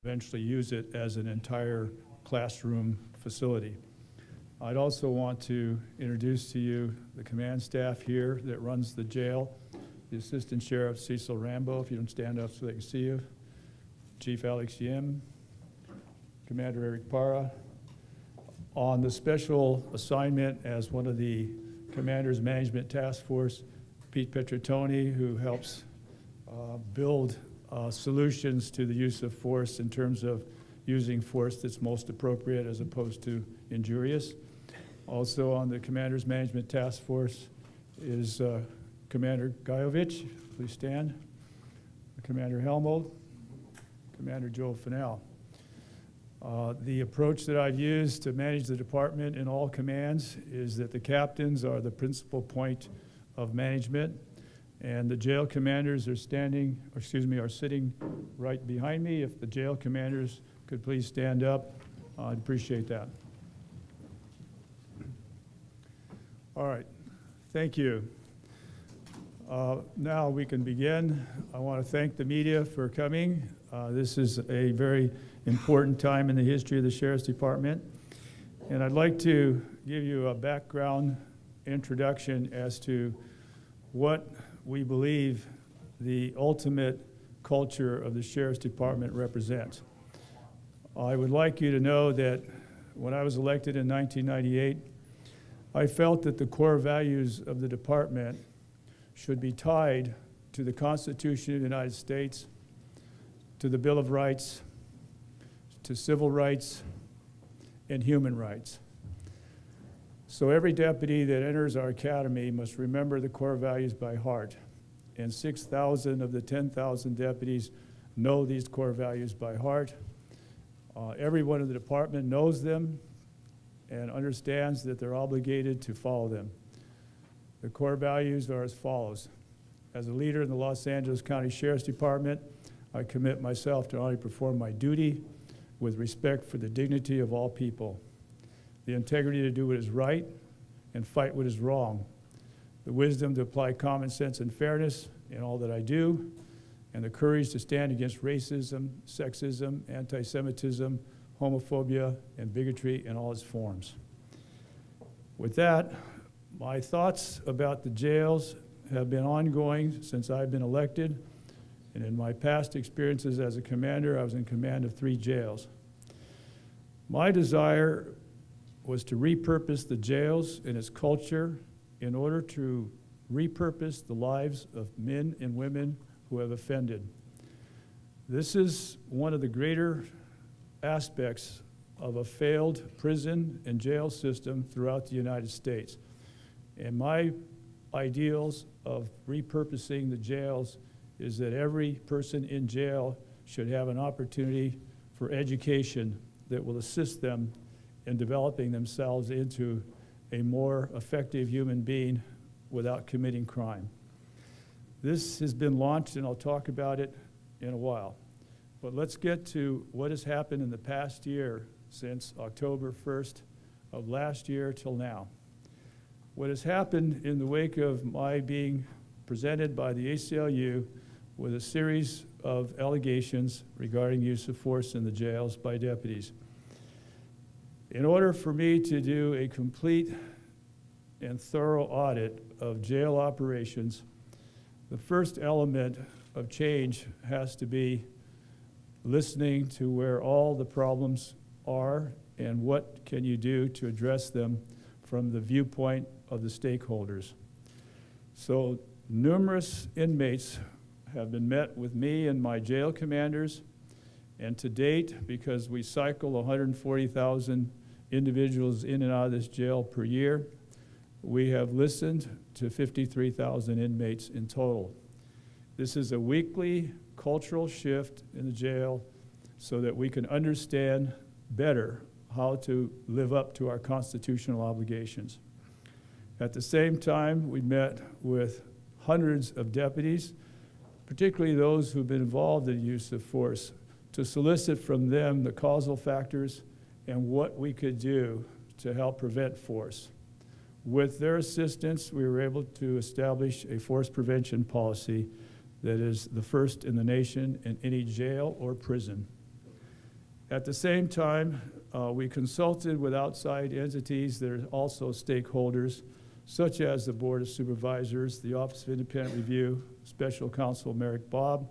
eventually use it as an entire classroom facility. I'd also want to introduce to you the command staff here that runs the jail. The Assistant Sheriff Cecil Rambo, if you don't stand up so they can see you. Chief Alex Yim, Commander Eric Parra. On the special assignment as one of the Commander's Management Task Force, Pete Petrotoni, who helps build solutions to the use of force in terms of using force that's most appropriate as opposed to injurious. Also on the Commander's Management Task Force is Commander Gajovich, please stand, Commander Helmold, Commander Joel Fennell. The approach that I've used to manage the department in all commands is that the captains are the principal point of management, and the jail commanders are sitting right behind me. If the jail commanders could please stand up, I'd appreciate that. All right, thank you. Now we can begin. I want to thank the media for coming. This is a very important time in the history of the Sheriff's Department. And I'd like to give you a background introduction as to what we believe the ultimate culture of the Sheriff's Department represents. I would like you to know that when I was elected in 1998, I felt that the core values of the department should be tied to the Constitution of the United States, to the Bill of Rights, to civil rights, and human rights. So every deputy that enters our academy must remember the core values by heart. And 6,000 of the 10,000 deputies know these core values by heart. Everyone in the department knows them and understands that they're obligated to follow them. The core values are as follows. As a leader in the Los Angeles County Sheriff's Department, I commit myself to only perform my duty with respect for the dignity of all people, the integrity to do what is right and fight what is wrong, the wisdom to apply common sense and fairness in all that I do, and the courage to stand against racism, sexism, anti-Semitism, homophobia, and bigotry in all its forms. With that, my thoughts about the jails have been ongoing since I've been elected, and in my past experiences as a commander, I was in command of 3 jails. My desire was to repurpose the jails and its culture in order to repurpose the lives of men and women who have offended. This is one of the greater aspects of a failed prison and jail system throughout the United States. And my ideals of repurposing the jails is that every person in jail should have an opportunity for education that will assist them in developing themselves into a more effective human being without committing crime. This has been launched, and I'll talk about it in a while. But let's get to what has happened in the past year since October 1st of last year till now. What has happened in the wake of my being presented by the ACLU with a series of allegations regarding use of force in the jails by deputies. In order for me to do a complete and thorough audit of jail operations, the first element of change has to be listening to where all the problems are and what can you do to address them from the viewpoint of the stakeholders. So numerous inmates have been met with me and my jail commanders, and to date, because we cycle 140,000 individuals in and out of this jail per year, we have listened to 53,000 inmates in total. This is a weekly cultural shift in the jail so that we can understand better how to live up to our constitutional obligations. At the same time, we met with hundreds of deputies, particularly those who've been involved in the use of force, to solicit from them the causal factors and what we could do to help prevent force. With their assistance, we were able to establish a force prevention policy that is the first in the nation in any jail or prison. At the same time, we consulted with outside entities that are also stakeholders, such as the Board of Supervisors, the Office of Independent Review, Special Counsel Merrick Bob,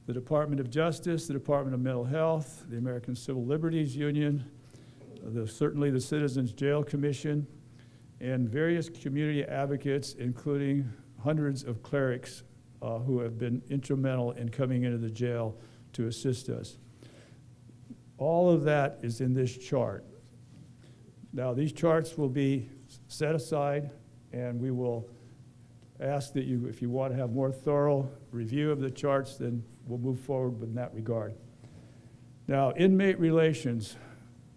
the Department of Justice, the Department of Mental Health, the American Civil Liberties Union, certainly the Citizens Jail Commission, and various community advocates, including hundreds of clerics who have been instrumental in coming into the jail to assist us. All of that is in this chart. Now, these charts will be set aside, and we will ask that you, if you want to have more thorough review of the charts, then we'll move forward in that regard. Now, inmate relations.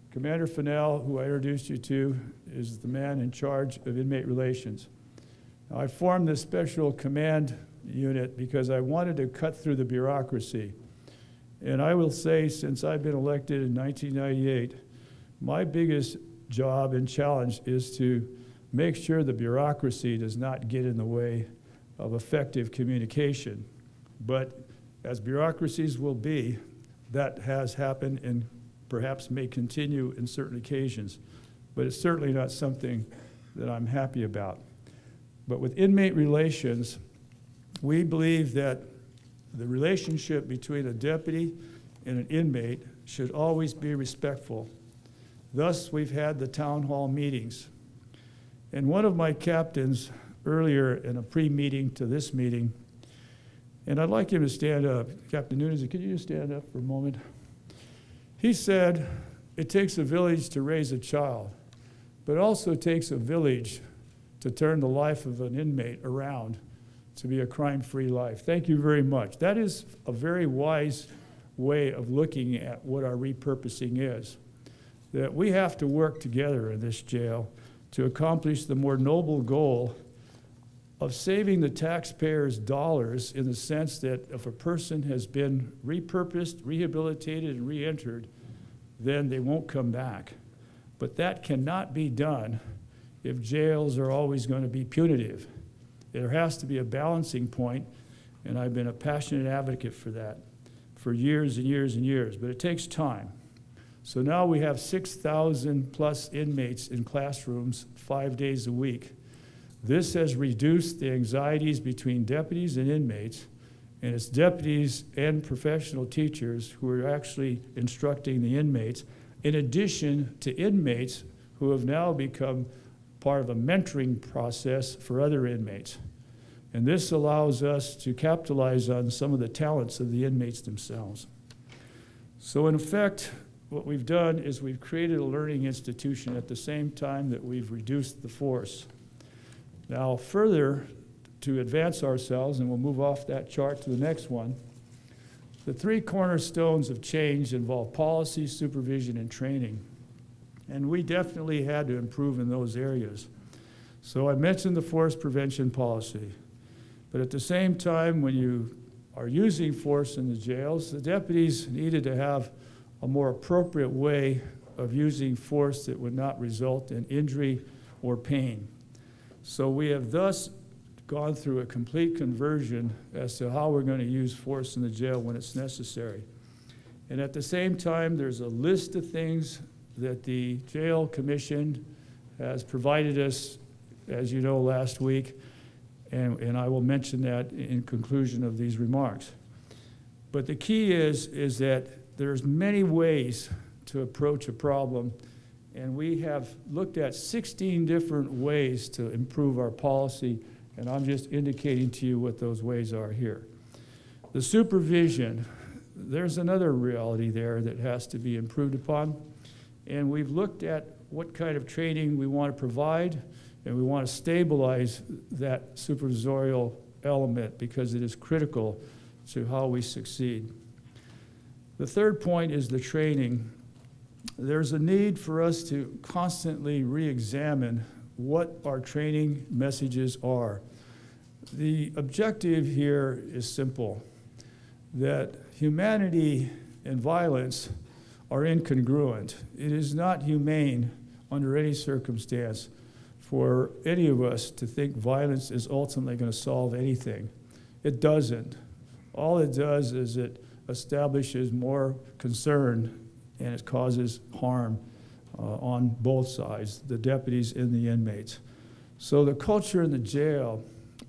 Commander Fennell, who I introduced you to, is the man in charge of inmate relations. Now, I formed this special command unit because I wanted to cut through the bureaucracy. And I will say, since I've been elected in 1998, my biggest job and challenge is to make sure the bureaucracy does not get in the way of effective communication. But as bureaucracies will be, that has happened and perhaps may continue in certain occasions. But it's certainly not something that I'm happy about. But with inmate relations, we believe that the relationship between a deputy and an inmate should always be respectful. Thus, we've had the town hall meetings. And one of my captains earlier in a pre-meeting to this meeting, and I'd like him to stand up. Captain Nunes, could you just stand up for a moment? He said, it takes a village to raise a child, but it also takes a village to turn the life of an inmate around to be a crime-free life. Thank you very much. That is a very wise way of looking at what our repurposing is. That we have to work together in this jail to accomplish the more noble goal of saving the taxpayers' dollars, in the sense that if a person has been repurposed, rehabilitated, and re-entered, then they won't come back. But that cannot be done if jails are always going to be punitive. There has to be a balancing point, and I've been a passionate advocate for that for years and years and years, but it takes time. So now we have 6,000 plus inmates in classrooms 5 days a week. This has reduced the anxieties between deputies and inmates, and it's deputies and professional teachers who are actually instructing the inmates, in addition to inmates who have now become part of a mentoring process for other inmates. And this allows us to capitalize on some of the talents of the inmates themselves. So in effect, what we've done is we've created a learning institution at the same time that we've reduced the force. Now, further, to advance ourselves, and we'll move off that chart to the next one, the three cornerstones of change involve policy, supervision, and training. And we definitely had to improve in those areas. So I mentioned the force prevention policy. But at the same time, when you are using force in the jails, the deputies needed to have a more appropriate way of using force that would not result in injury or pain. So we have thus gone through a complete conversion as to how we're going to use force in the jail when it's necessary. And at the same time, there's a list of things that the Jail Commission has provided us, as you know, last week, and I will mention that in conclusion of these remarks. But the key is that there's many ways to approach a problem, and we have looked at 16 different ways to improve our policy, and I'm just indicating to you what those ways are here. The supervision, there's another reality there that has to be improved upon, and we've looked at what kind of training we want to provide, and we want to stabilize that supervisorial element because it is critical to how we succeed. The third point is the training. There's a need for us to constantly re-examine what our training messages are. The objective here is simple, that humanity and violence are incongruent. It is not humane under any circumstance for any of us to think violence is ultimately going to solve anything. It doesn't. All it does is it establishes more concern and it causes harm on both sides, the deputies and the inmates. So the culture in the jail,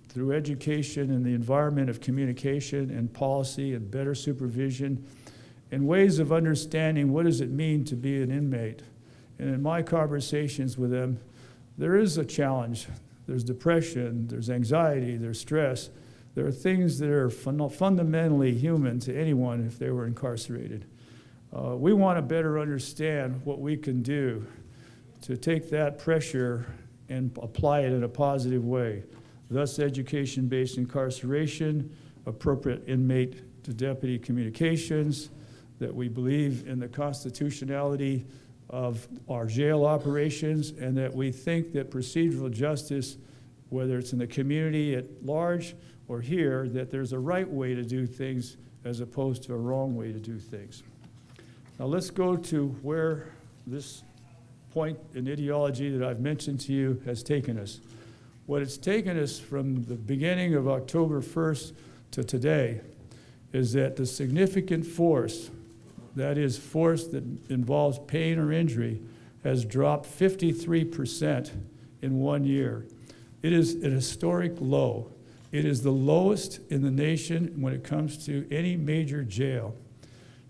through education and the environment of communication and policy and better supervision and ways of understanding what does it mean to be an inmate. And in my conversations with them, there is a challenge. There's depression, there's anxiety, there's stress. There are things that are fundamentally human to anyone if they were incarcerated. We want to better understand what we can do to take that pressure and apply it in a positive way. Thus, education-based incarceration, appropriate inmate to deputy communications, that we believe in the constitutionality of our jail operations, and that we think that procedural justice, whether it's in the community at large or here, that there's a right way to do things as opposed to a wrong way to do things. Now let's go to where this point in ideology that I've mentioned to you has taken us. What it's taken us from the beginning of October 1st to today is that the significant force, that is force that involves pain or injury, has dropped 53% in 1 year. It is an historic low. It is the lowest in the nation when it comes to any major jail.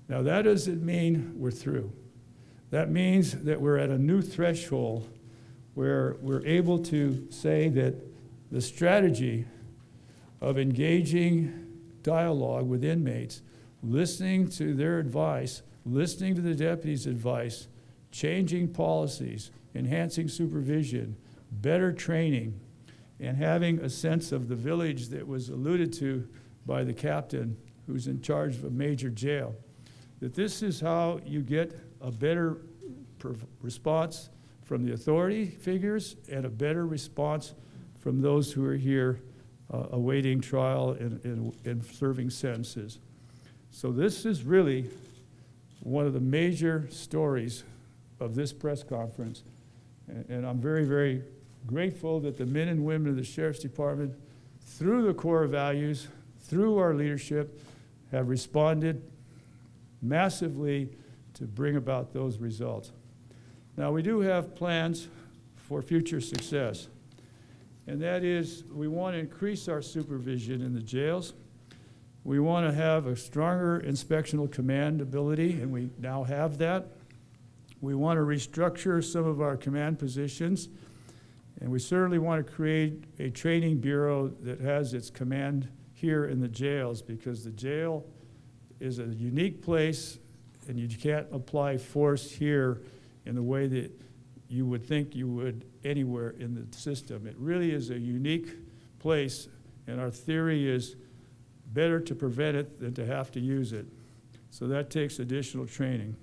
Now that doesn't mean we're through. That means that we're at a new threshold where we're able to say that the strategy of engaging dialogue with inmates, listening to their advice, listening to the deputy's advice, changing policies, enhancing supervision, better training, and having a sense of the village that was alluded to by the captain who's in charge of a major jail, that this is how you get a better response from the authority figures and a better response from those who are here awaiting trial and serving sentences. So this is really one of the major stories of this press conference. And I'm very, very grateful that the men and women of the Sheriff's Department, through the core values, through our leadership, have responded massively to bring about those results. Now, we do have plans for future success, and that is we want to increase our supervision in the jails. We want to have a stronger inspectional command ability, and we now have that. We want to restructure some of our command positions, and we certainly want to create a training bureau that has its command here in the jails, because the jail is a unique place, and you can't apply force here in the way that you would think you would anywhere in the system. It really is a unique place, and our theory is better to prevent it than to have to use it. So that takes additional training.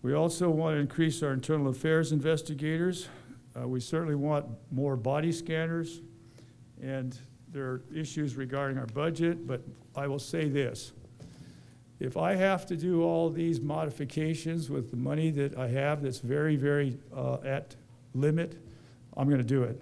We also want to increase our internal affairs investigators. We certainly want more body scanners, and there are issues regarding our budget, but I will say this. If I have to do all these modifications with the money that I have that's very, very at limit, I'm going to do it.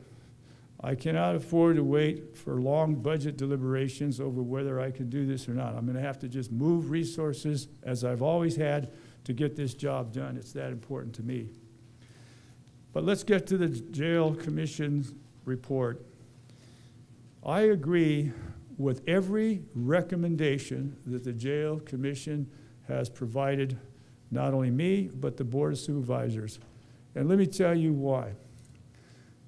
I cannot afford to wait for long budget deliberations over whether I can do this or not. I'm going to have to just move resources, as I've always had, to get this job done. It's that important to me. But let's get to the Jail Commission's report. I agree with every recommendation that the Jail Commission has provided, not only me, but the Board of Supervisors. And let me tell you why.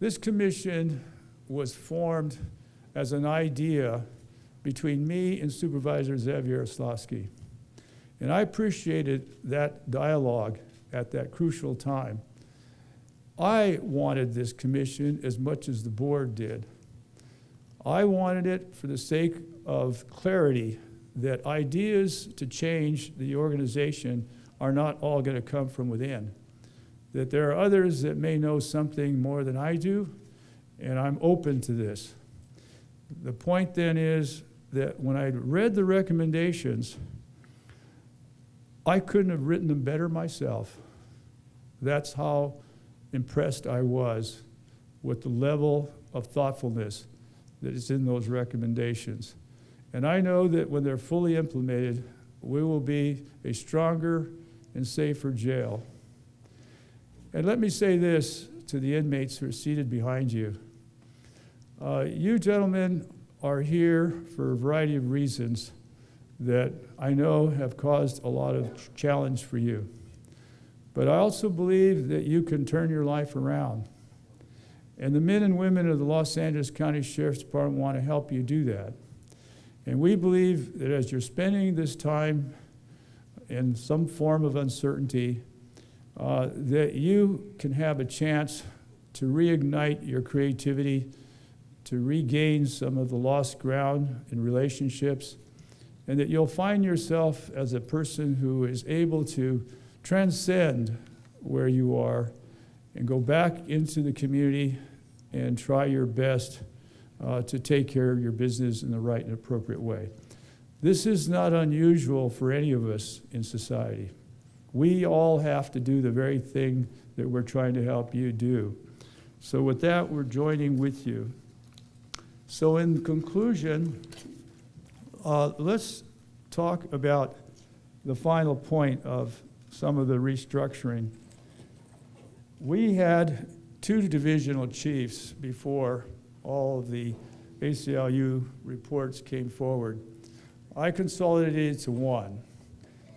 This commission was formed as an idea between me and Supervisor Zev Yaroslavsky. And I appreciated that dialogue at that crucial time. I wanted this commission as much as the board did. I wanted it for the sake of clarity, that ideas to change the organization are not all going to come from within. That there are others that may know something more than I do, and I'm open to this. The point then is that when I read the recommendations, I couldn't have written them better myself. That's how impressed I was with the level of thoughtfulness that is in those recommendations. And I know that when they're fully implemented, we will be a stronger and safer jail. And let me say this to the inmates who are seated behind you. You gentlemen are here for a variety of reasons that I know have caused a lot of challenge for you. But I also believe that you can turn your life around. And the men and women of the Los Angeles County Sheriff's Department want to help you do that. And we believe that as you're spending this time in some form of uncertainty, that you can have a chance to reignite your creativity, to regain some of the lost ground in relationships, and that you'll find yourself as a person who is able to transcend where you are and go back into the community and try your best to take care of your business in the right and appropriate way. This is not unusual for any of us in society. We all have to do the very thing that we're trying to help you do. So with that, we're joining with you. So in conclusion, let's talk about the final point of some of the restructuring. We had 2 divisional chiefs before all of the ACLU reports came forward. I consolidated to 1,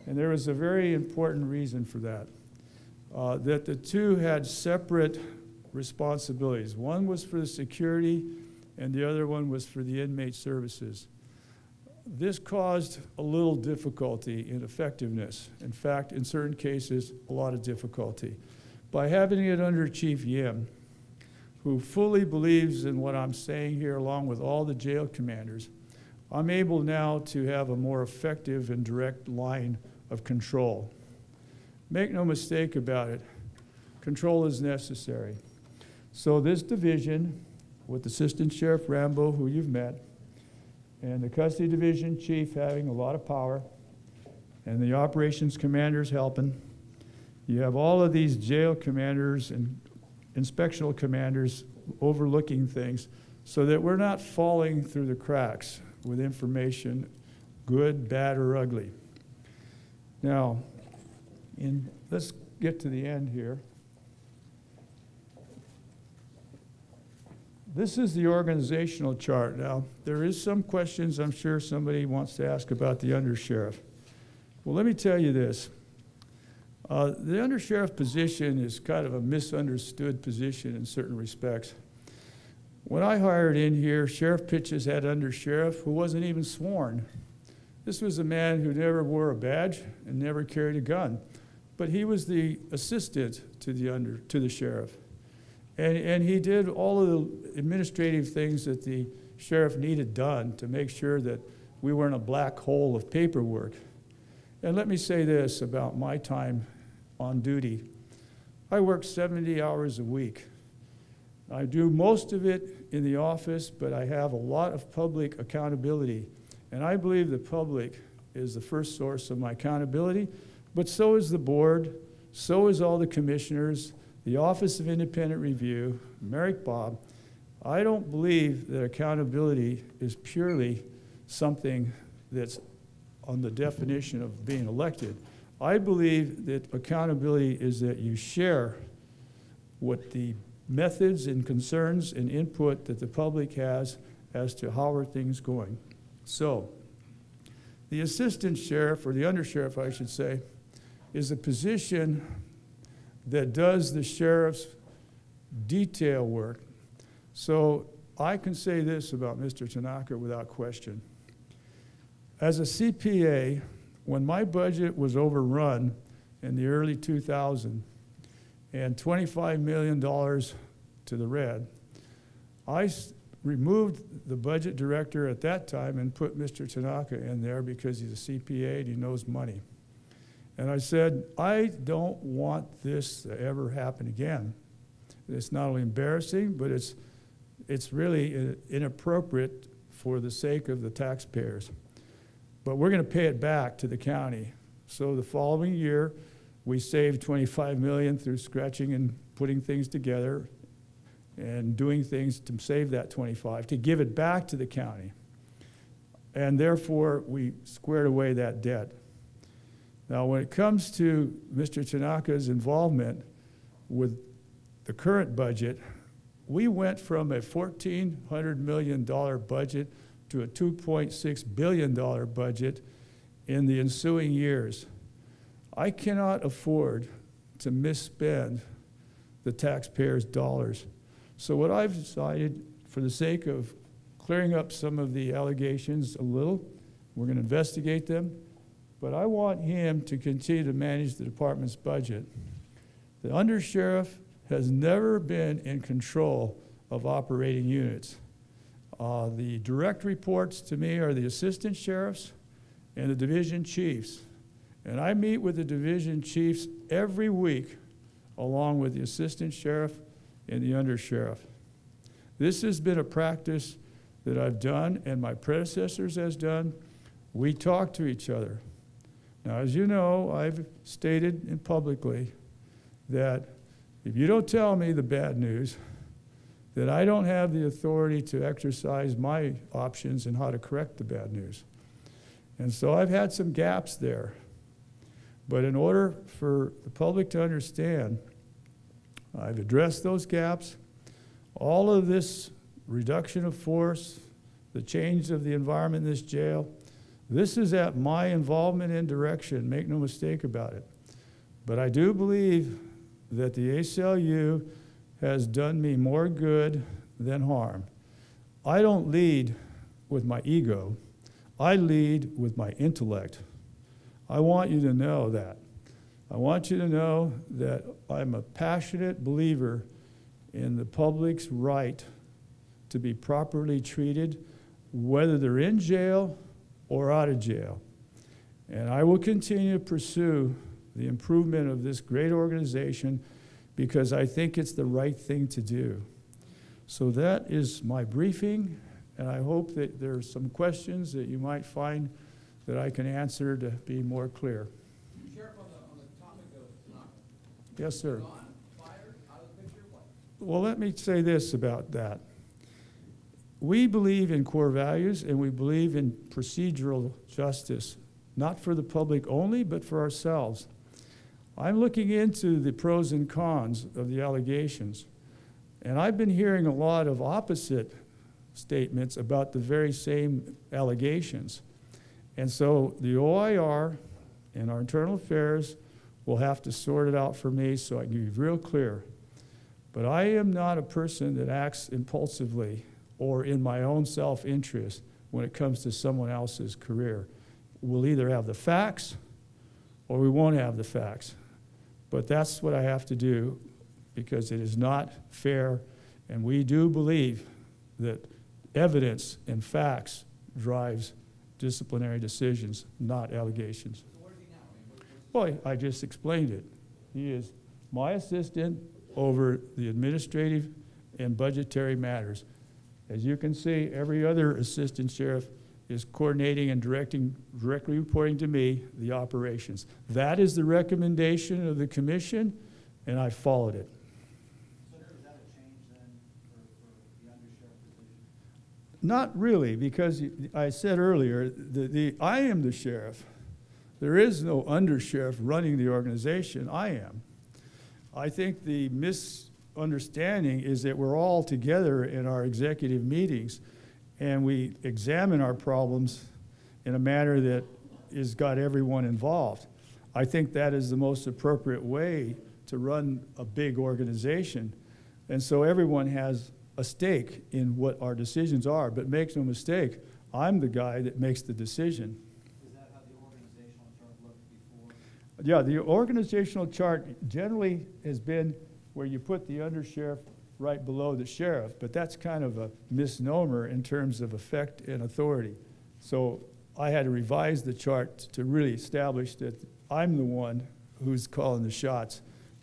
and there was a very important reason for that, that the 2 had separate responsibilities. One was for the security, and the other one was for the inmate services. This caused a little difficulty in effectiveness. In fact, in certain cases, a lot of difficulty. By having it under Chief Yim, who fully believes in what I'm saying here along with all the jail commanders, I'm able now to have a more effective and direct line of control. Make no mistake about it, control is necessary. So this division, with Assistant Sheriff Rambo, who you've met, and the custody division chief having a lot of power, and the operations commanders helping, you have all of these jail commanders and inspectional commanders overlooking things so that we're not falling through the cracks with information, good, bad, or ugly. Now, let's get to the end here. This is the organizational chart. Now, there is some questions I'm sure somebody wants to ask about the undersheriff. Well, let me tell you this. The undersheriff position is kind of a misunderstood position in certain respects. When I hired in here, Sheriff Pitches had undersheriff who wasn't even sworn. This was a man who never wore a badge and never carried a gun, but he was the assistant to the sheriff. And he did all of the administrative things that the sheriff needed done to make sure that we weren't a black hole of paperwork. And let me say this about my time on duty. I work 70 hours a week. I do most of it in the office, but I have a lot of public accountability. And I believe the public is the first source of my accountability, but so is the board, so is all the commissioners, the Office of Independent Review, Merrick Bob. I don't believe that accountability is purely something that's on the definition of being elected. I believe that accountability is that you share what the methods and concerns and input that the public has as to how are things going. So, the assistant sheriff, or the undersheriff I should say, is a position that does the sheriff's detail work. So I can say this about Mr. Tanaka without question. As a CPA, when my budget was overrun in the early 2000s and $25 million to the red, I removed the budget director at that time and put Mr. Tanaka in there because he's a CPA and he knows money. And I said, I don't want this to ever happen again. It's not only embarrassing, but it's really inappropriate for the sake of the taxpayers. But we're going to pay it back to the county. So the following year, we saved $25 million through scratching and putting things together and doing things to save that 25, to give it back to the county. And therefore, we squared away that debt. Now, when it comes to Mr. Tanaka's involvement with the current budget, we went from a $1,400 million budget to a $2.6 billion budget in the ensuing years. I cannot afford to misspend the taxpayers' dollars. So what I've decided, for the sake of clearing up some of the allegations a little, we're going to investigate them, but I want him to continue to manage the department's budget. The undersheriff has never been in control of operating units. The direct reports to me are the assistant sheriffs and the division chiefs. And I meet with the division chiefs every week, along with the assistant sheriff and the undersheriff. This has been a practice that I've done and my predecessors has done. We talk to each other. Now, as you know, I've stated publicly that if you don't tell me the bad news, that I don't have the authority to exercise my options in how to correct the bad news. And so I've had some gaps there. But in order for the public to understand, I've addressed those gaps. All of this reduction of force, the change of the environment in this jail, this is at my involvement and direction, make no mistake about it. But I do believe that the ACLU has done me more good than harm. I don't lead with my ego. I lead with my intellect. I want you to know that. I want you to know that I'm a passionate believer in the public's right to be properly treated, whether they're in jail or out of jail. And I will continue to pursue the improvement of this great organization because I think it's the right thing to do. So that is my briefing, and I hope that there's some questions that you might find that I can answer to be more clear. Sheriff, on the topic of Tanaka. Yes, sir. Gone, fired, out of the picture, what? Well, let me say this about that. We believe in core values and we believe in procedural justice, not for the public only, but for ourselves. I'm looking into the pros and cons of the allegations, and I've been hearing a lot of opposite statements about the very same allegations. And so the OIR and our internal affairs will have to sort it out for me so I can be real clear. But I am not a person that acts impulsively or in my own self-interest when it comes to someone else's career. We'll either have the facts or we won't have the facts. But that's what I have to do because it is not fair, and we do believe that evidence and facts drives disciplinary decisions, not allegations. So where's he now? Well, I just explained it. He is my assistant over the administrative and budgetary matters. As you can see, every other assistant sheriff is coordinating and directly reporting to me the operations. That is the recommendation of the commission, and I followed it. Senator, is that a change then for the undersheriff position? Not really, because I said earlier, I am the sheriff. There is no undersheriff running the organization. I am. I think the misunderstanding is that we're all together in our executive meetings and we examine our problems in a manner that has got everyone involved. I think that is the most appropriate way to run a big organization. And so everyone has a stake in what our decisions are, but make no mistake, I'm the guy that makes the decision. Is that how the organizational chart looked before? Yeah, the organizational chart generally has been where you put the undersheriff right below the sheriff, but that's kind of a misnomer in terms of effect and authority. So I had to revise the chart to really establish that I'm the one who's calling the shots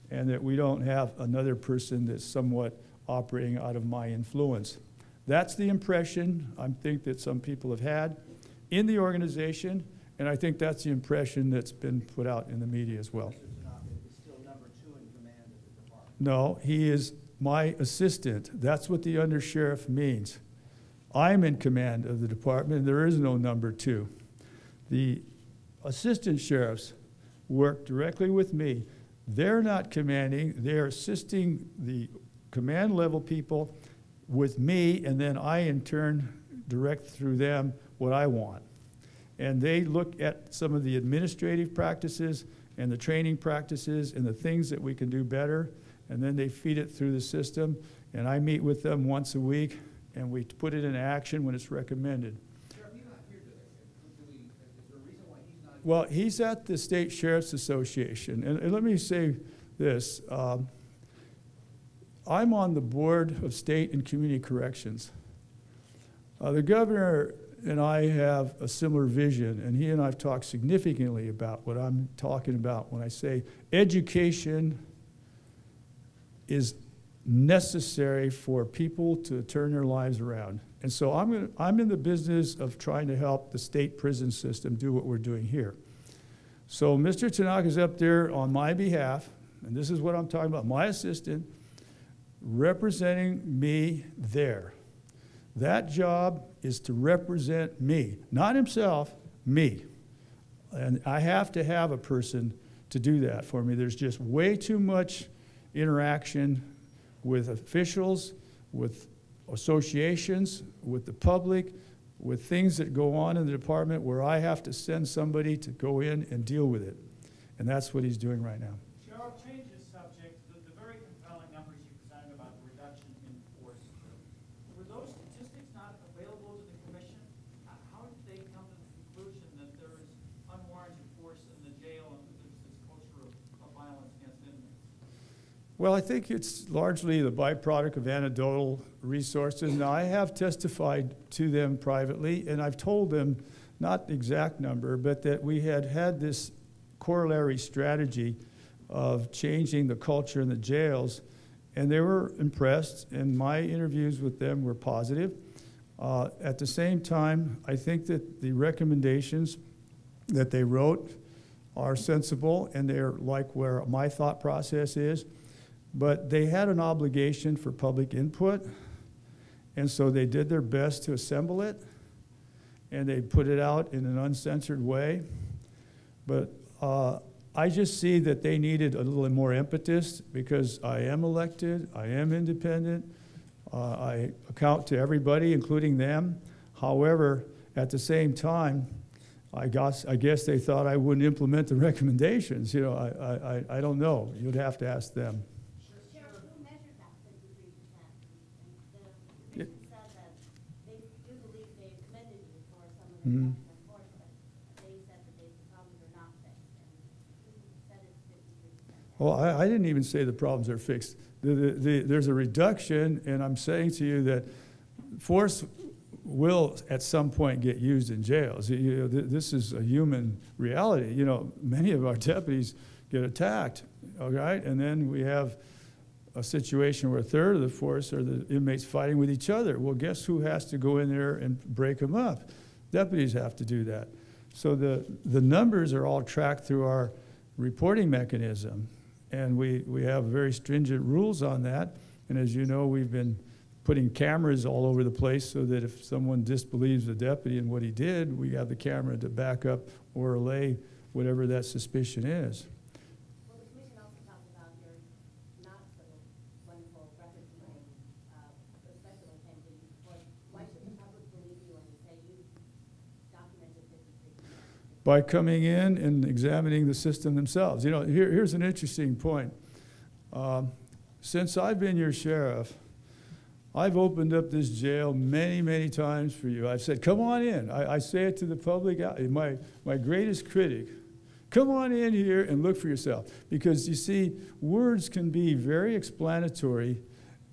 and that we don't have another person that's somewhat operating out of my influence. That's the impression I think that some people have had in the organization, and I think that's the impression that's been put out in the media as well. Mr. Tanaka is still number 2 in command of the department. No, he is my assistant. That's what the undersheriff means. I'm in command of the department. There is no number 2. The assistant sheriffs work directly with me. They're not commanding, they're assisting the command level people with me, and then I in turn direct through them what I want. And they look at some of the administrative practices and the training practices and the things that we can do better, and then they feed it through the system, and I meet with them once a week, and we put it in action when it's recommended. Sheriff, he's not here today. Is there a reason why he's not here? Well, he's at the State Sheriff's Association, and let me say this. I'm on the board of state and community corrections. The governor and I have a similar vision, and he and I have talked significantly about what I'm talking about when I say education is necessary for people to turn their lives around. And so I'm in the business of trying to help the state prison system do what we're doing here. So Mr. Tanaka's up there on my behalf, and this is what I'm talking about, my assistant, representing me there. That job is to represent me, not himself, me. And I have to have a person to do that for me. There's just way too much interaction with officials, with associations, with the public, with things that go on in the department where I have to send somebody to go in and deal with it. And that's what he's doing right now. Sheriff, change the subject. The very compelling numbers you presented about the reduction in force. Were those statistics not available to the commission? How did they come to the conclusion that there is unwarranted force in the jail and that there's this culture of violence against inmates? Well, I think it's largely the byproduct of anecdotal resources. Now, I have testified to them privately, and I've told them, not the exact number, but that we had this corollary strategy of changing the culture in the jails, and they were impressed, and my interviews with them were positive. At the same time, I think that the recommendations that they wrote are sensible, and they're like where my thought process is. But they had an obligation for public input, and so they did their best to assemble it, and they put it out in an uncensored way. But I just see that they needed a little more impetus because I am elected, I am independent, I account to everybody, including them. However, at the same time, I guess they thought I wouldn't implement the recommendations. You know, I don't know. You'd have to ask them. Mm-hmm. Well, I didn't even say the problems are fixed. There's a reduction, and I'm saying to you that force will at some point get used in jails. You know, this is a human reality. You know, many of our deputies get attacked, all right? And then we have a situation where a third of the force are the inmates fighting with each other. Well, guess who has to go in there and break them up? Deputies have to do that. So the numbers are all tracked through our reporting mechanism, and we have very stringent rules on that. And as you know, we've been putting cameras all over the place so that if someone disbelieves the deputy and what he did, we have the camera to back up or allay whatever that suspicion is. Well, the commission also talked about your not so wonderful record keeping, especially when it came to use of force. Why should the public believe you when you say you documented 53%? By coming in and examining the system themselves. You know, here's an interesting point. Since I've been your sheriff, I've opened up this jail many, many times for you. I've said, come on in. I say it to the public, my greatest critic. Come on in here and look for yourself. Because you see, words can be very explanatory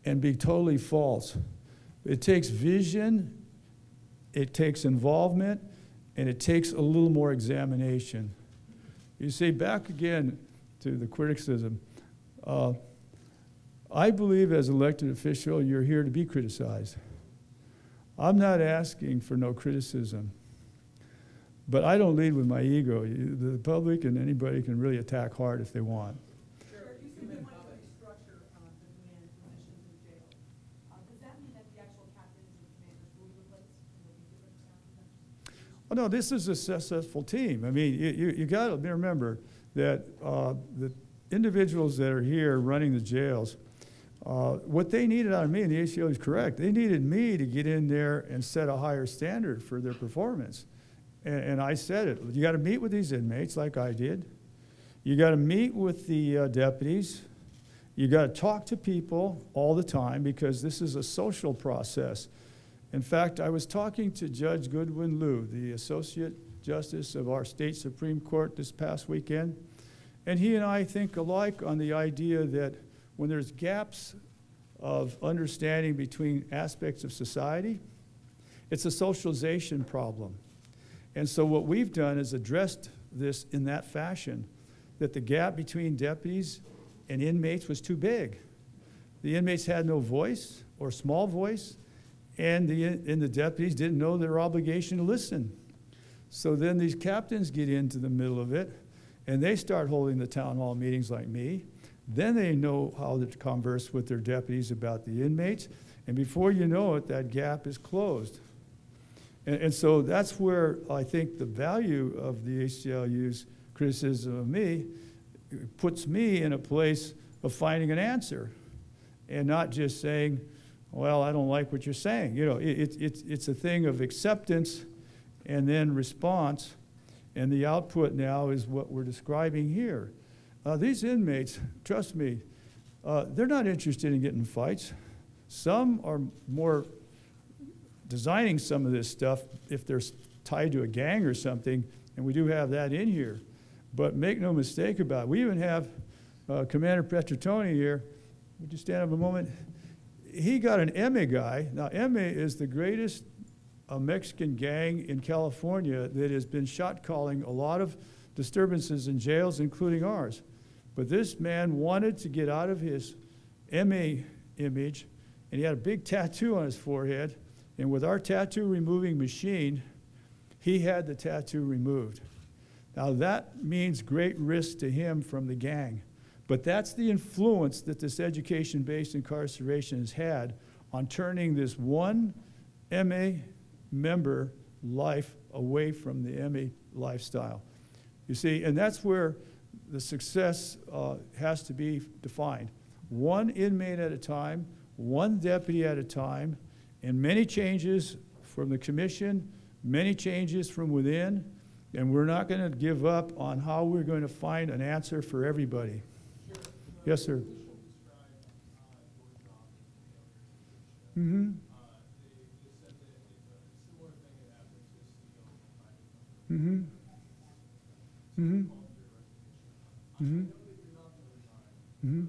and be totally false. It takes vision, it takes involvement, and it takes a little more examination. You see, back again to the criticism, I believe as an elected official, you're here to be criticized. I'm not asking for no criticism, but I don't lead with my ego. The public and anybody can really attack hard if they want. Sheriff, you said you want to restructure the command positions in jail. Does that mean that the actual captains and commanders will be replaced and there'll be different staff members? Oh, no, this is a successful team. I mean, you got to remember, that the individuals that are here running the jails, what they needed out of me, and the ACLU is correct, they needed me to get in there and set a higher standard for their performance. And I said it, you got to meet with these inmates like I did. You got to meet with the deputies. You got to talk to people all the time because this is a social process. In fact, I was talking to Judge Goodwin Liu, the Associate Justice of our state Supreme Court this past weekend, and he and I think alike on the idea that when there's gaps of understanding between aspects of society, it's a socialization problem. And so what we've done is addressed this in that fashion, that the gap between deputies and inmates was too big. The inmates had no voice or small voice, and the deputies didn't know their obligation to listen. So then these captains get into the middle of it, and they start holding the town hall meetings like me. Then they know how to converse with their deputies about the inmates, and before you know it, that gap is closed. And so that's where I think the value of the ACLU's criticism of me puts me in a place of finding an answer and not just saying, well, I don't like what you're saying. You know, it's a thing of acceptance and then response, and the output now is what we're describing here. These inmates, trust me, they're not interested in getting in fights. Some are more designing some of this stuff if they're tied to a gang or something, and we do have that in here. But make no mistake about it. We even have Commander Petrotoni here. Would you stand up a moment? He got an Emmy guy. Now, Emmy is the greatest Mexican gang in California that has been shot calling a lot of disturbances in jails, including ours. But this man wanted to get out of his Emmy image, and he had a big tattoo on his forehead. And with our tattoo removing machine, he had the tattoo removed. Now that means great risk to him from the gang. But that's the influence that this education-based incarceration has had on turning this one MA member life away from the MA lifestyle. You see, and that's where the success has to be defined. One inmate at a time, one deputy at a time, and many changes from the commission, many changes from within, and we're not going to give up on how we're going to find an answer for everybody. Yes, sir. Mm-hmm. Mm-hmm. Mm-hmm. Mm-hmm. Mm-hmm.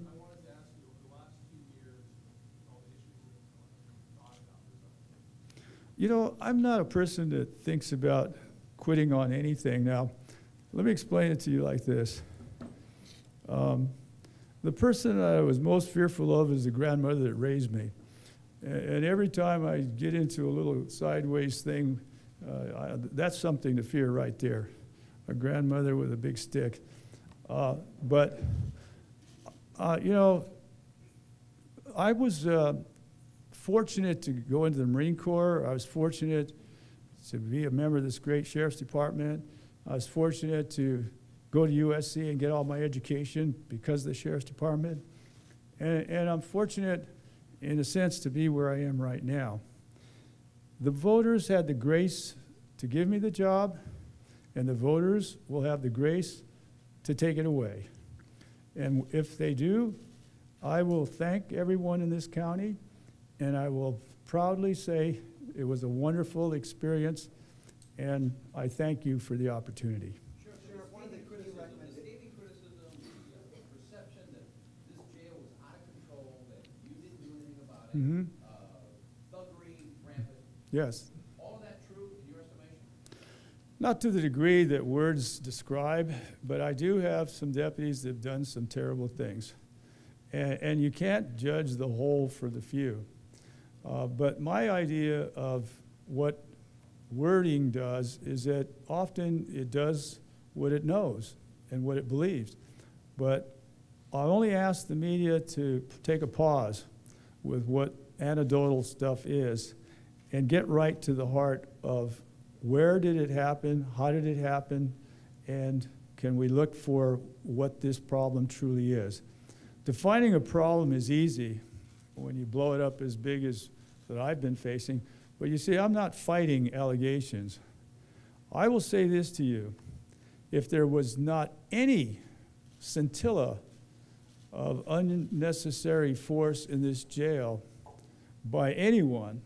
You know, I'm not a person that thinks about quitting on anything. Now, let me explain it to you like this. The person that I was most fearful of is the grandmother that raised me. And every time I get into a little sideways thing, that's something to fear right there. A grandmother with a big stick. But you know, I was fortunate to go into the Marine Corps. I was fortunate to be a member of this great Sheriff's Department. I was fortunate to go to USC and get all my education because of the Sheriff's Department. And I'm fortunate, in a sense, to be where I am right now. The voters had the grace to give me the job, and the voters will have the grace to take it away. And if they do, I will thank everyone in this county, and I will proudly say it was a wonderful experience, and I thank you for the opportunity. Sheriff, one of the scathing criticism, the perception that this jail was out of control, that you didn't do anything about it, Mm-hmm. thuggery, rampant. Yes. All of that true in your estimation? Not to the degree that words describe, but I do have some deputies that have done some terrible things. And you can't judge the whole for the few. But my idea of what wording does is that often it does what it knows and what it believes. But I only ask the media to take a pause with what anecdotal stuff is and get right to the heart of where did it happen, how did it happen, and can we look for what this problem truly is. Defining a problem is easy when you blow it up as big as that I've been facing, but you see, I'm not fighting allegations. I will say this to you. If there was not any scintilla of unnecessary force in this jail by anyone,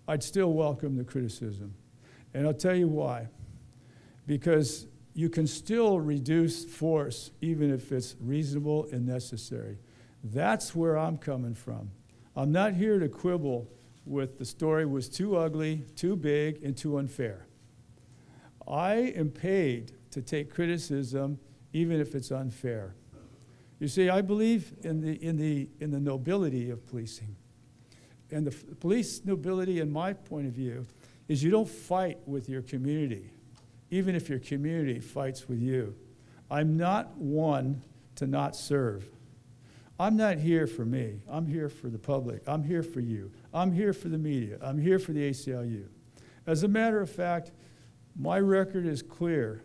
I'd still welcome the criticism. And I'll tell you why. Because you can still reduce force even if it's reasonable and necessary. That's where I'm coming from. I'm not here to quibble with the story was too ugly, too big, and too unfair. I am paid to take criticism even if it's unfair. You see, I believe in the nobility of policing. And the police nobility, in my point of view, is you don't fight with your community, even if your community fights with you. I'm not one to not serve. I'm not here for me. I'm here for the public. I'm here for you. I'm here for the media. I'm here for the ACLU. As a matter of fact, my record is clear.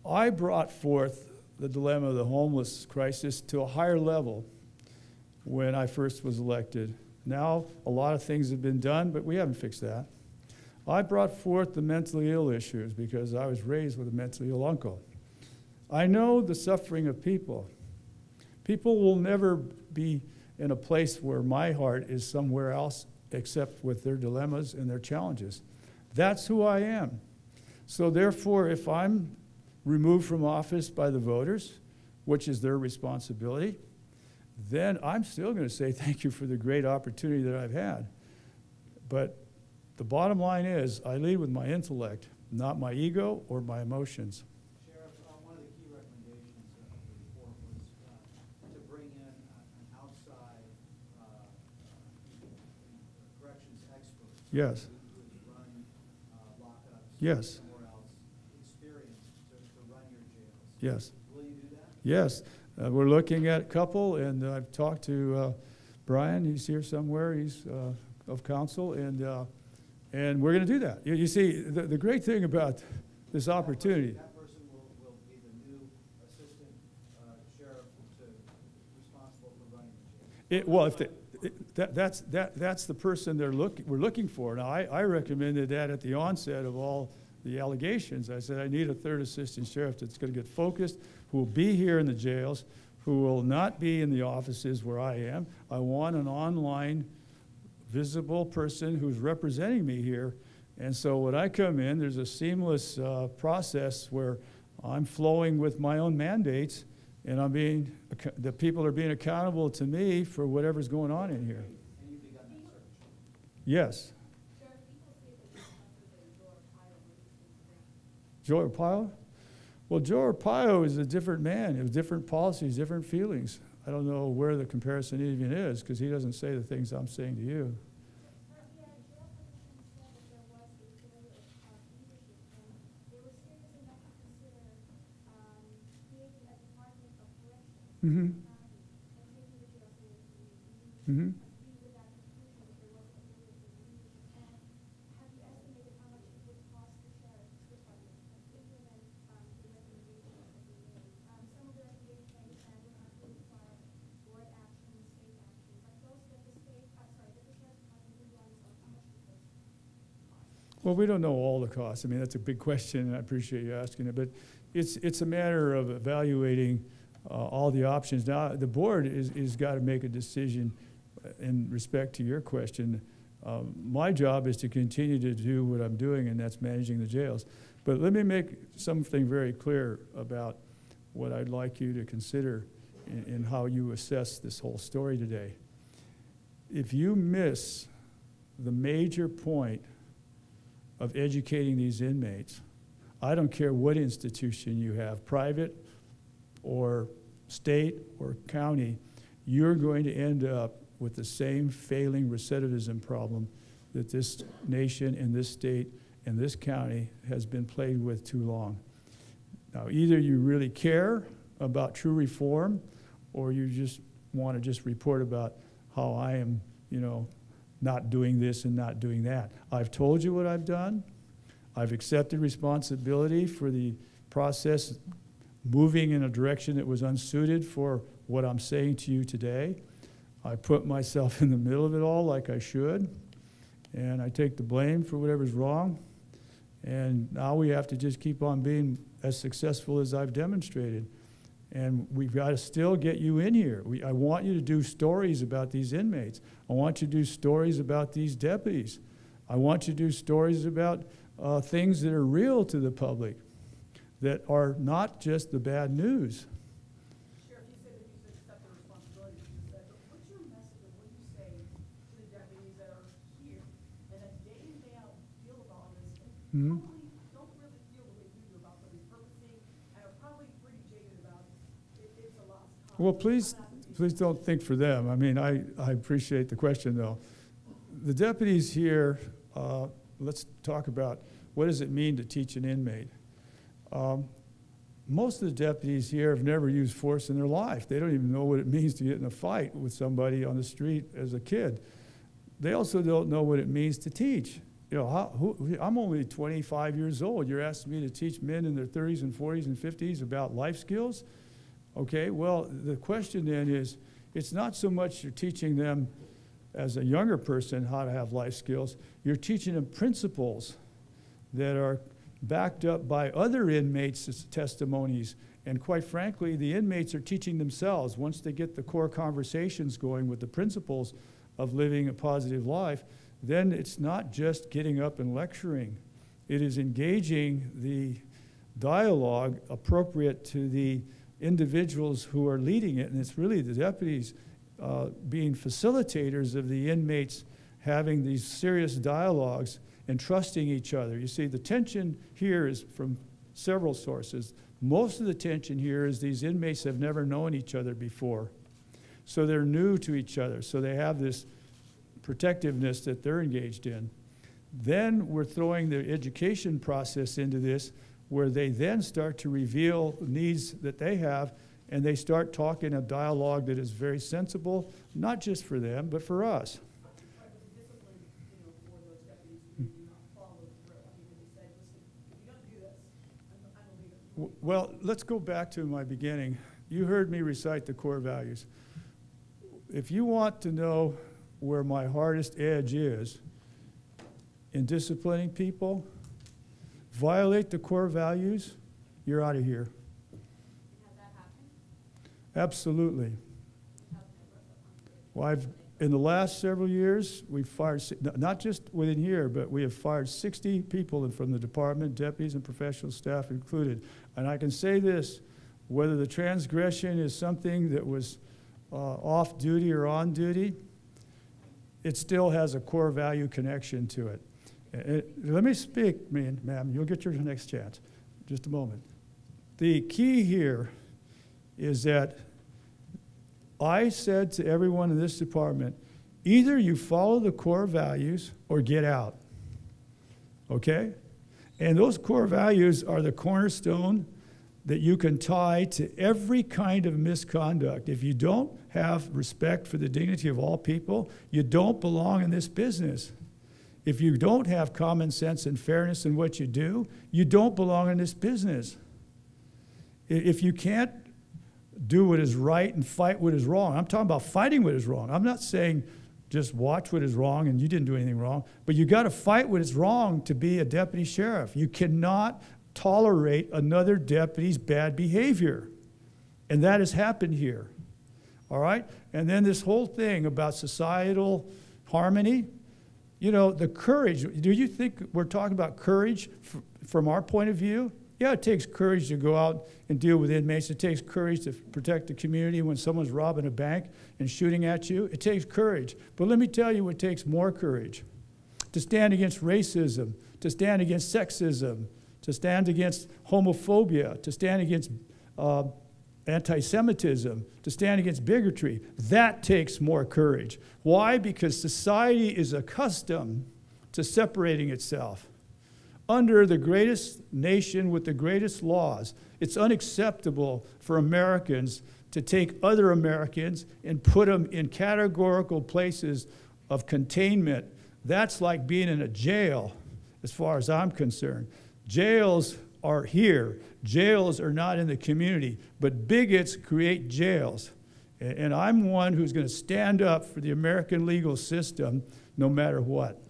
I brought forth the dilemma of the homeless crisis to a higher level when I first was elected. Now, a lot of things have been done, but we haven't fixed that. I brought forth the mentally ill issues because I was raised with a mentally ill uncle. I know the suffering of people. People will never be in a place where my heart is somewhere else except with their dilemmas and their challenges. That's who I am. So therefore, if I'm removed from office by the voters, which is their responsibility, then I'm still going to say thank you for the great opportunity that I've had. But the bottom line is I lead with my intellect, not my ego or my emotions. Sheriff, one of the key recommendations of the report was to bring in an outside corrections expert. Yes. Who has run lockups Yes. somewhere else, experienced to run your jails. Yes. Will you do that? Yes. We're looking at a couple, and I've talked to Brian. He's here somewhere. He's of council, and we're going to do that. You see, the great thing about this opportunity. That person will be the new assistant sheriff responsible for running the jail. Well, if that's the person we're looking for. Now, I recommended that at the onset of all the allegations. I said I need a third assistant sheriff that's going to get focused, who will be here in the jails, who will not be in the offices where I am. I want an online, visible person who's representing me here. And so when I come in, there's a seamless process where I'm flowing with my own mandates, and the people are being accountable to me for whatever's going on in here. And you've begun that search. Yes. Joe Arpaio? Well, Joe Arpaio is a different man. He has different policies, different feelings. I don't know where the comparison even is, because he doesn't say the things I'm saying to you. Mm-hmm. Mm-hmm. Well, we don't know all the costs. I mean, that's a big question, and I appreciate you asking it. But it's a matter of evaluating all the options. Now, the board is got to make a decision in respect to your question. My job is to continue to do what I'm doing, and that's managing the jails. But let me make something very clear about what I'd like you to consider in how you assess this whole story today. If you miss the major point of educating these inmates, I don't care what institution you have, private or state or county, you're going to end up with the same failing recidivism problem that this nation and this state and this county has been plagued with too long. Now, either you really care about true reform, or you just want to just report about how I am, not doing this and not doing that. I've told you what I've done. I've accepted responsibility for the process moving in a direction that was unsuited for what I'm saying to you today. I put myself in the middle of it all like I should, and I take the blame for whatever's wrong. And now we have to just keep on being as successful as I've demonstrated. And we've got to still get you in here. I want you to do stories about these inmates. I want you to do stories about these deputies. I want you to do stories about things that are real to the public, that are not just the bad news. Sheriff, you say that you accept the responsibility for that, but what's your message and what do you say to the deputies that are here and that day in, day out deal with all this and don't really feel the way you do about what is purposing and are probably pretty jaded about it? It's a lost cause. Well, please don't think for them. I mean, I appreciate the question, though. The deputies here, let's talk about what does it mean to teach an inmate. Most of the deputies here have never used force in their life. They don't even know what it means to get in a fight with somebody on the street as a kid. They also don't know what it means to teach. You know, I'm only 25 years old. You're asking me to teach men in their 30s and 40s and 50s about life skills? Okay, well, the question then is, it's not so much you're teaching them as a younger person how to have life skills. You're teaching them principles that are backed up by other inmates' testimonies. And quite frankly, the inmates are teaching themselves. Once they get the core conversations going with the principles of living a positive life, then it's not just getting up and lecturing. It is engaging the dialogue appropriate to the individuals who are leading it. And it's really the deputies being facilitators of the inmates having these serious dialogues and trusting each other. You see, the tension here is from several sources. Most of the tension here is these inmates have never known each other before. So they're new to each other. So they have this protectiveness that they're engaged in. Then we're throwing the education process into this, where they then start to reveal needs that they have, and they start talking a dialogue that is very sensible, not just for them, but for us. Well, let's go back to my beginning. You heard me recite the core values. If you want to know where my hardest edge is in disciplining people, violate the core values, you're out of here. Has that happened? Absolutely. Well, in the last several years, we've fired, not just within here, but we have fired 60 people from the department, deputies and professional staff included. And I can say this, whether the transgression is something that was off duty or on duty, it still has a core value connection to it. Let me speak, ma'am, you'll get your next chance. Just a moment. The key here is that I said to everyone in this department, either you follow the core values or get out, okay? And those core values are the cornerstone that you can tie to every kind of misconduct. If you don't have respect for the dignity of all people, you don't belong in this business. If you don't have common sense and fairness in what you do, you don't belong in this business. If you can't do what is right and fight what is wrong. I'm talking about fighting what is wrong. I'm not saying just watch what is wrong and you didn't do anything wrong, but you got to fight what is wrong to be a deputy sheriff. You cannot tolerate another deputy's bad behavior. And that has happened here. All right? And then this whole thing about societal harmony, you know, the courage. Do you think we're talking about courage from our point of view? Yeah, it takes courage to go out and deal with inmates. It takes courage to protect the community when someone's robbing a bank and shooting at you. It takes courage. But let me tell you what takes more courage. To stand against racism, to stand against sexism, to stand against homophobia, to stand against anti-Semitism, to stand against bigotry. That takes more courage. Why? Because society is accustomed to separating itself. Under the greatest nation with the greatest laws, it's unacceptable for Americans to take other Americans and put them in categorical places of containment. That's like being in a jail, as far as I'm concerned. Jails are here. Jails are not in the community, but bigots create jails. And I'm one who's going to stand up for the American legal system no matter what.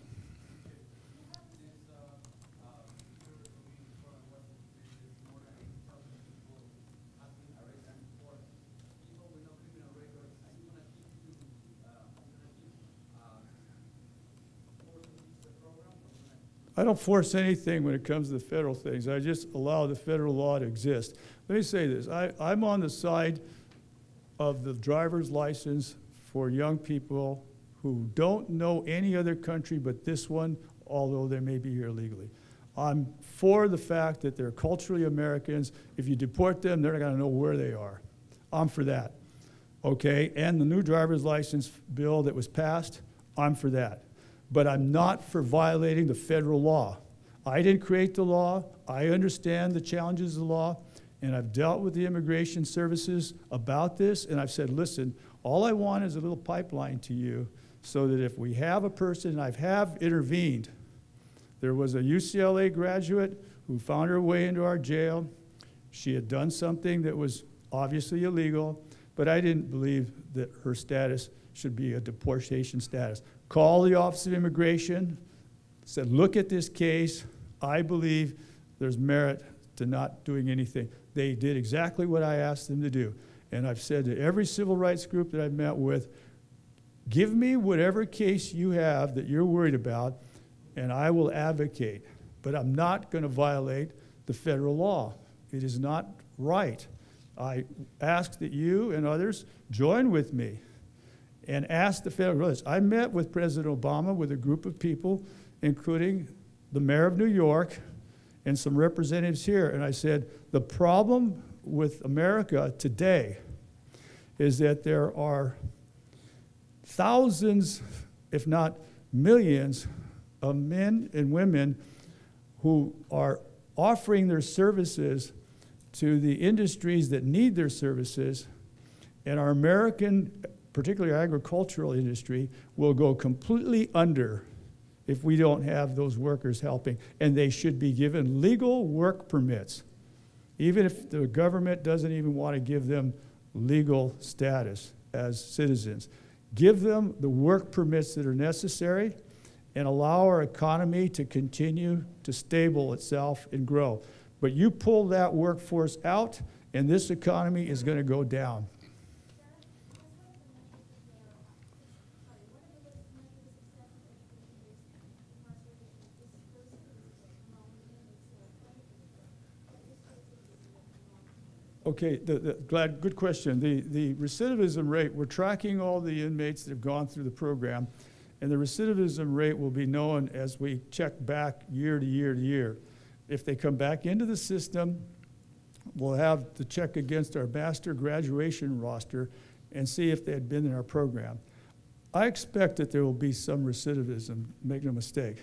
I don't force anything when it comes to the federal things. I just allow the federal law to exist. Let me say this. I'm on the side of the driver's license for young people who don't know any other country but this one, although they may be here legally. I'm for the fact that they're culturally Americans. If you deport them, they're not going to know where they are. I'm for that. Okay? And the new driver's license bill that was passed, I'm for that. But I'm not for violating the federal law. I didn't create the law. I understand the challenges of the law, and I've dealt with the immigration services about this, and I've said, listen, all I want is a little pipeline to you so that if we have a person, and I have intervened. There was a UCLA graduate who found her way into our jail. She had done something that was obviously illegal, but I didn't believe that her status should be a deportation status. Called the Office of Immigration, said, look at this case. I believe there's merit to not doing anything. They did exactly what I asked them to do. And I've said to every civil rights group that I've met with, give me whatever case you have that you're worried about, and I will advocate. But I'm not going to violate the federal law. It is not right. I ask that you and others join with me and ask the federal government. I met with President Obama with a group of people, including the mayor of New York and some representatives here, and I said, the problem with America today is that there are thousands, if not millions, of men and women who are offering their services to the industries that need their services, and our American, particularly our agricultural industry, will go completely under if we don't have those workers helping. And they should be given legal work permits, even if the government doesn't even want to give them legal status as citizens. Give them the work permits that are necessary and allow our economy to continue to stable itself and grow. But you pull that workforce out, and this economy is going to go down. Okay, good question. The recidivism rate, we're tracking all the inmates that have gone through the program, and the recidivism rate will be known as we check back year to year to year. If they come back into the system, we'll have to check against our master graduation roster and see if they had been in our program. I expect that there will be some recidivism, make no mistake.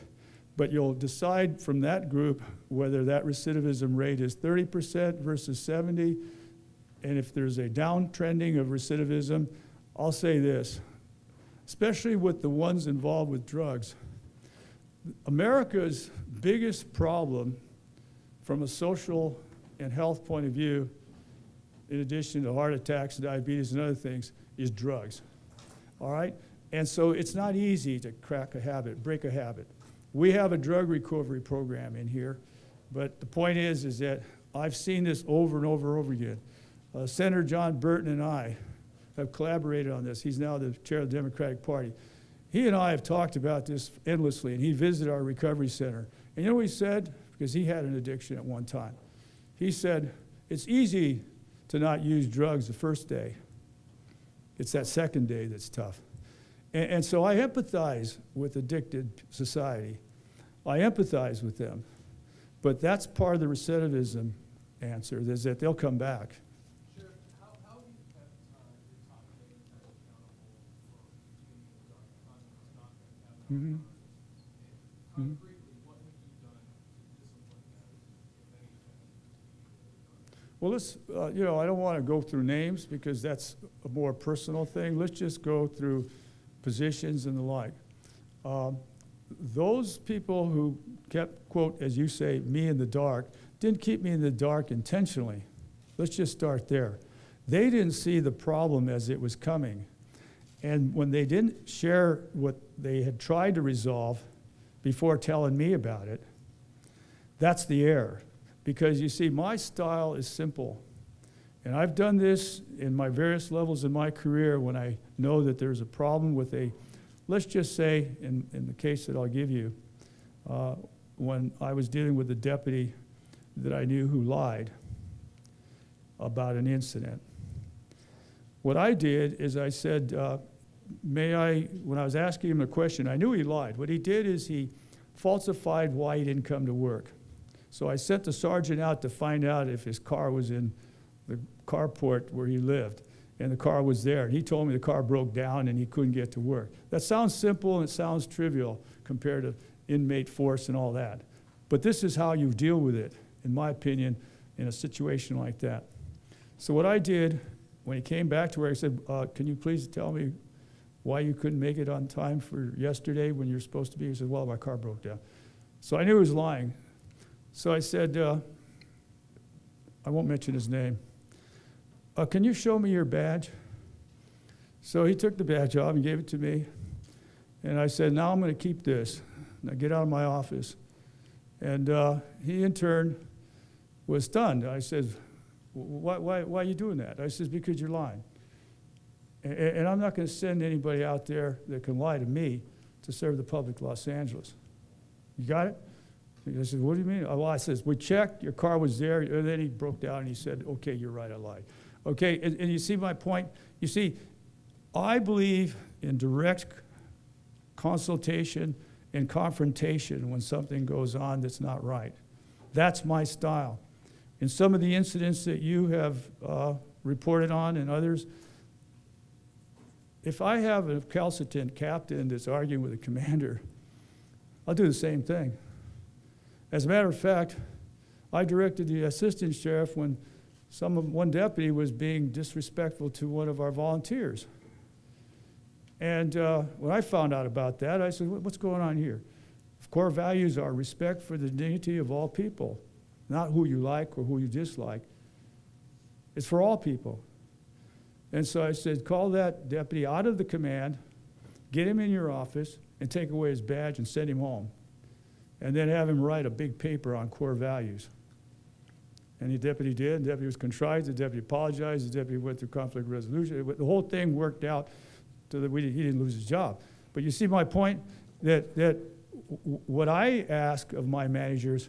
But you'll decide from that group whether that recidivism rate is 30% versus 70%. And if there's a downtrending of recidivism, I'll say this, especially with the ones involved with drugs. America's biggest problem from a social and health point of view, in addition to heart attacks and diabetes and other things, is drugs. All right? And so it's not easy to crack a habit, break a habit. We have a drug recovery program in here, but the point is that I've seen this over and over and over again. Senator John Burton and I have collaborated on this. He's now the chair of the Democratic Party. He and I have talked about this endlessly, and he visited our recovery center. And you know what he said? Because he had an addiction at one time. He said, it's easy to not use drugs the first day. It's that second day that's tough. And so I empathize with addicted society. I empathize with them. But that's part of the recidivism answer, is that they'll come back. Sheriff, how do you kept your top managers accountable for continuing with our conduct not going to have concretely, what have you done to discipline them, if anything? Well, let's, I don't want to go through names because that's a more personal thing. Let's just go through positions and the like. Those people who kept, quote, as you say, me in the dark, didn't keep me in the dark intentionally. Let's just start there. They didn't see the problem as it was coming. And when they didn't share what they had tried to resolve before telling me about it, that's the error. Because you see, my style is simple. And I've done this in my various levels in my career when I know that there's a problem with a, let's just say, in the case that I'll give you, when I was dealing with a deputy that I knew who lied about an incident. What I did is I said, when I was asking him a question, I knew he lied. What he did is he falsified why he didn't come to work. So I sent the sergeant out to find out if his car was in the carport where he lived, and the car was there. And he told me the car broke down and he couldn't get to work. That sounds simple and it sounds trivial compared to inmate force and all that. But this is how you deal with it, in my opinion, in a situation like that. So what I did, when he came back to work, I said, can you please tell me why you couldn't make it on time for yesterday when you're supposed to be? He said, well, my car broke down. So I knew he was lying. So I said, I won't mention his name. Can you show me your badge? So he took the badge off and gave it to me. And I said, now I'm going to keep this. Now get out of my office. And he, in turn, was stunned. I said, why are you doing that? I said, because you're lying. And I'm not going to send anybody out there that can lie to me to serve the public of Los Angeles. You got it? I said, what do you mean? Well, I says, we checked, your car was there. And then he broke down and he said, okay, you're right, I lied. Okay, and you see my point? You see, I believe in direct consultation and confrontation when something goes on that's not right. That's my style. In some of the incidents that you have reported on and others, if I have a recalcitrant captain that's arguing with a commander, I'll do the same thing. As a matter of fact, I directed the assistant sheriff when one deputy was being disrespectful to one of our volunteers. And when I found out about that, I said, what's going on here? Core values are respect for the dignity of all people, not who you like or who you dislike. It's for all people. And so I said, call that deputy out of the command, get him in your office, and take away his badge and send him home. And then have him write a big paper on core values. And the deputy did. The deputy was contrite. The deputy apologized. The deputy went through conflict resolution. The whole thing worked out so that he didn't lose his job. But you see my point? That what I ask of my managers,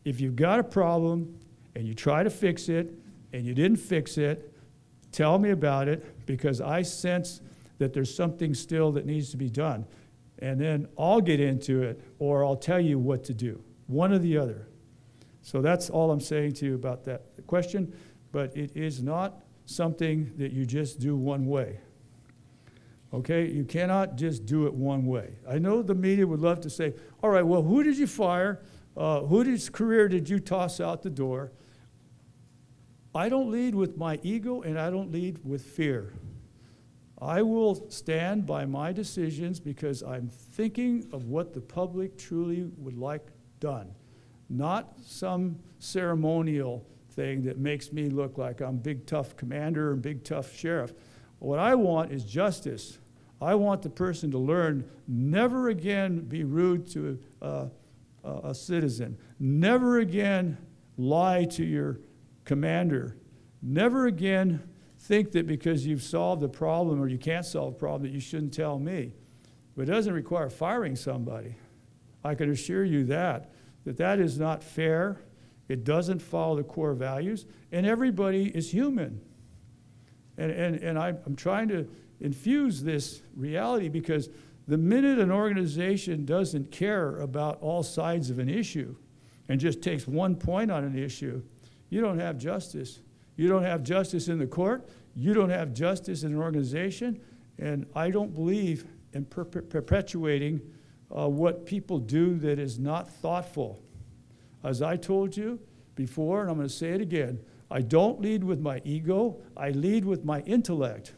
if you've got a problem and you try to fix it and you didn't fix it, tell me about it, because I sense that there's something still that needs to be done. And then I'll get into it, or I'll tell you what to do, one or the other. So that's all I'm saying to you about that question, but it is not something that you just do one way. Okay, you cannot just do it one way. I know the media would love to say, all right, well, who did you fire? Whose career did you toss out the door? I don't lead with my ego, and I don't lead with fear. I will stand by my decisions because I'm thinking of what the public truly would like done, not some ceremonial thing that makes me look like I'm big, tough commander and big, tough sheriff. What I want is justice. I want the person to learn never again be rude to a citizen, never again lie to your commander, never again think that because you've solved a problem or you can't solve a problem that you shouldn't tell me. But it doesn't require firing somebody. I can assure you that is not fair. It doesn't follow the core values, and everybody is human. And I'm trying to infuse this reality, because the minute an organization doesn't care about all sides of an issue and just takes one point on an issue, you don't have justice. You don't have justice in the court. You don't have justice in an organization. And I don't believe in perpetuating what people do that is not thoughtful. As I told you before, and I'm going to say it again, I don't lead with my ego. I lead with my intellect.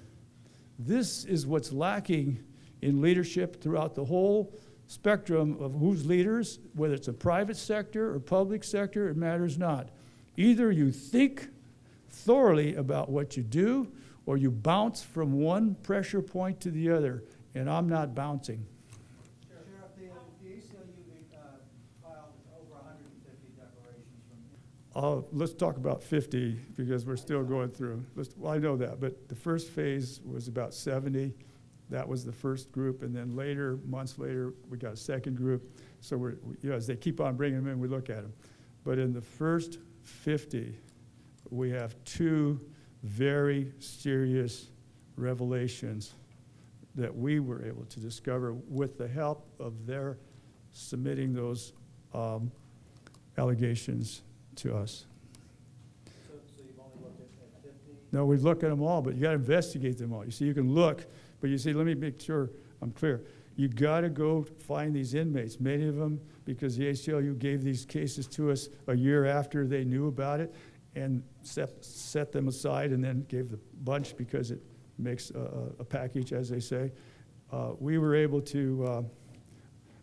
This is what's lacking in leadership throughout the whole spectrum of who's leaders, whether it's a private sector or public sector, it matters not. Either you think thoroughly about what you do, or you bounce from one pressure point to the other, and I'm not bouncing. Sheriff, the ACLU filed over 150 declarations from. Let's talk about 50 because we're still going through. Well, I know that, but the first phase was about 70. That was the first group, and then later, months later, we got a second group. So as they keep on bringing them in, we look at them. But in the first 50, we have 2 very serious revelations that we were able to discover with the help of their submitting those allegations to us. So you've only looked at 50? No, we've looked at them all, but you got to investigate them all. You see, you can look, but you see, let me make sure I'm clear. You got to go find these inmates, many of them, because the ACLU gave these cases to us a year after they knew about it, and set them aside, and then gave the bunch because it makes a package, as they say. We were able to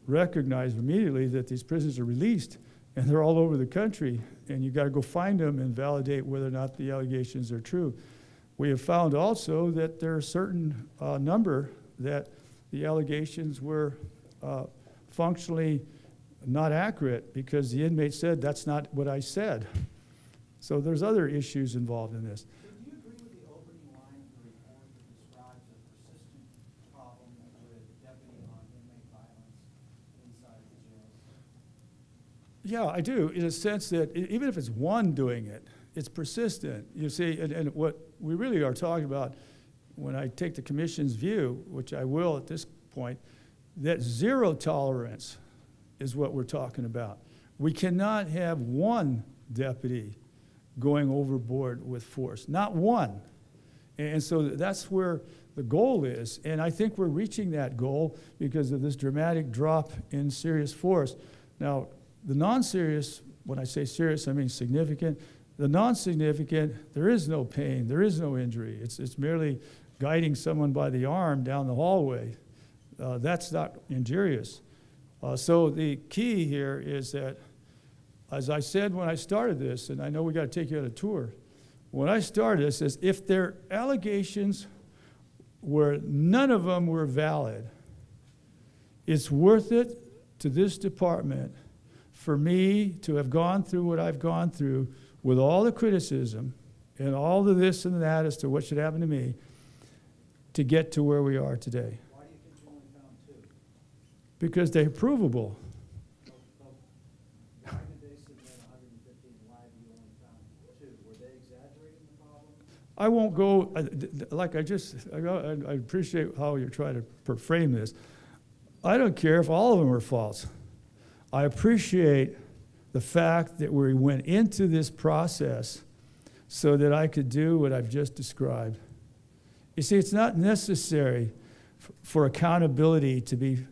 recognize immediately that these prisoners are released, and they're all over the country, and you got to go find them and validate whether or not the allegations are true. We have found also that there are a certain number that the allegations were functionally not accurate because the inmate said, that's not what I said. So there's other issues involved in this. Do you agree with the opening line of the report that describes a persistent problem with deputy on inmate violence inside the jails? Yeah, I do, in a sense that even if it's one doing it, it's persistent. You see, and what we really are talking about when I take the commission's view, which I will at this point, that zero tolerance is what we're talking about. We cannot have one deputy going overboard with force, not one. And so that's where the goal is. And I think we're reaching that goal because of this dramatic drop in serious force. Now, the non-serious, when I say serious, I mean significant. The non-significant, there is no pain, there is no injury. It's merely guiding someone by the arm down the hallway. That's not injurious. So the key here is that, as I said when I started this, and I know we got to take you on a tour, when I started this, is if their allegations were, none of them were valid, it's worth it to this department for me to have gone through what I've gone through with all the criticism and all the this and that as to what should happen to me to get to where we are today. Why do you think you only found 2? Because they're provable. Why did they submit 150 and why have you only found 2? Were they exaggerating the problem? I won't go, like I appreciate how you're trying to frame this. I don't care if all of them are false. I appreciate the fact that we went into this process so that I could do what I've just described. You see, it's not necessary for accountability to be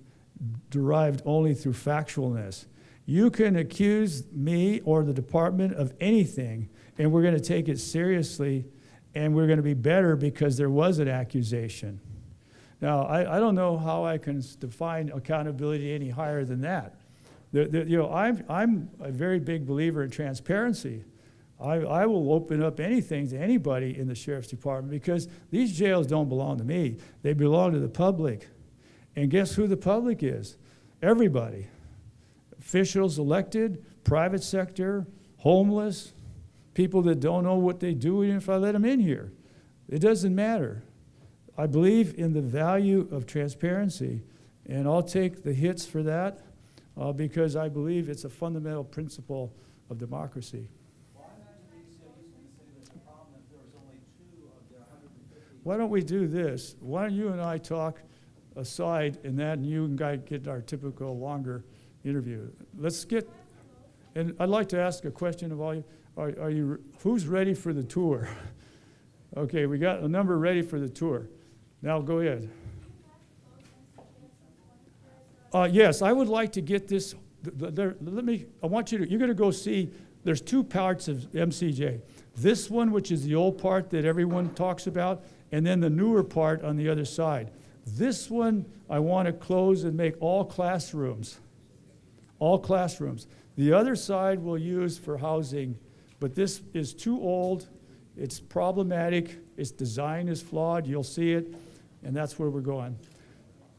derived only through factualness. You can accuse me or the department of anything, and we're going to take it seriously, and we're going to be better because there was an accusation. Now, I don't know how I can define accountability any higher than that. You know, I'm a very big believer in transparency. I will open up anything to anybody in the Sheriff's Department because these jails don't belong to me. They belong to the public. And guess who the public is? Everybody. Officials elected, private sector, homeless, people that don't know what they do even if I let them in here. It doesn't matter. I believe in the value of transparency, and I'll take the hits for that because I believe it's a fundamental principle of democracy. Well, I imagine the ACLU is going to say that the problem if there was only 2 of their 150. Why don't we do this? Why don't you and I talk aside and that, and you and I get our typical longer interview. Let's get, and I'd like to ask a question of all you. Are you, who's ready for the tour? Okay, we got a number ready for the tour. Now go ahead. Yes, I would like to get this, I want you to, you're going to go see, there's 2 parts of MCJ. This one, which is the old part that everyone talks about, and then the newer part on the other side. This one, I want to close and make all classrooms. All classrooms. The other side we'll use for housing But this is too old, it's problematic, its design is flawed, you'll see it, and that's where we're going.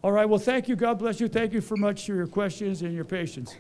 All right, well, thank you, God bless you, thank you for much for your questions and your patience.